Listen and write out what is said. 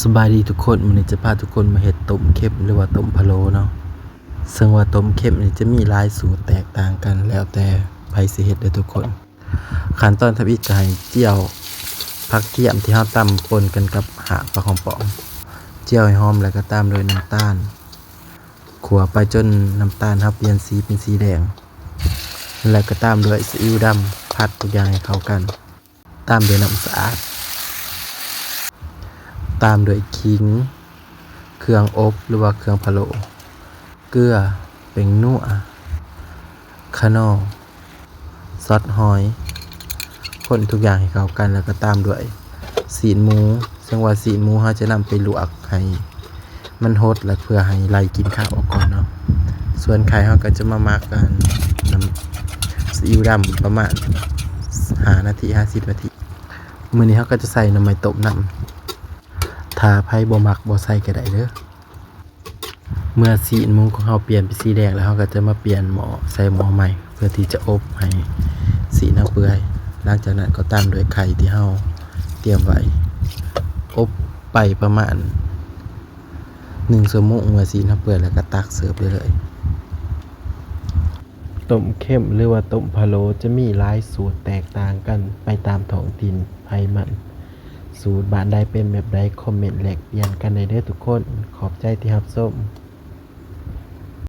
สบายดีทุกคนวันนี้จะพาทุกคนมาเฮ็ดต้มเค็มหรือว่าต้มพะโล้เนาะซึ่งว่าต้มเค็มนี่จะมีหลายสูตรแตกต่างกันแล้วแต่ไผสิเฮ็ดเด้อทุกคนขั้นตอนทำอีกก็ให้เจียวผักเทียมที่เฮาตำปนกันกับหากปลาของปองเจียวให้หอมแล้วก็ตามด้วยน้ำตาลคั่วไปจนน้ำตาลเฮาเปลี่ยนสีเป็นสีแดงแล้วก็ตามด้วยซีอิ๊วดำผัดทุกอย่างให้เข้ากันตามด้วยน้ำสะอาดตามด้วยขิงเครื่องอบหรือว่าเครื่องพะโล้เกลือเป็นนัวคะน้อซอสหอยคนทุกอย่างให้เข้ากันแล้วก็ตามด้วยสีนหมูซึ่งว่าสีนหมูเราจะนำไปลวกให้มันหดแล้วเพื่อให้ไล่กลิ่นคาวออกก่อนเนาะส่วนไข่เราก็จะมาหมักกันน้ำซีอิ๊วดำประมาณ5 นาที 50 นาทีมื้อนี้เราก็จะใส่น้ำมันต้มน้ำถ้าไผบ่มักบ่ใส่ก็ได้เด้อเมื่อสีนหมูของเราเปลี่ยนเป็นสีแดงแล้วเราก็จะมาเปลี่ยนหม้อใส่หม้อใหม่เพื่อที่จะอบให้สีนเราเปื่อยหลังจากนั้นก็ตามด้วยไข่ที่เราเตรียมไว้อบไปประมาณ1 ชั่วโมงเมื่อสีนเราเปื่อยแล้วก็ตักเสิร์ฟได้เลยต้มเค็มหรือว่าต้มพะโล้จะมีหลายสูตรแตกต่างกันไปตามท้องถิ่นไผมันสูตรบ้านใดเป็นแบบใดคอมเมนต์แลกเปลี่ยนกันได้เด้อทุกคนขอบใจที่รับชม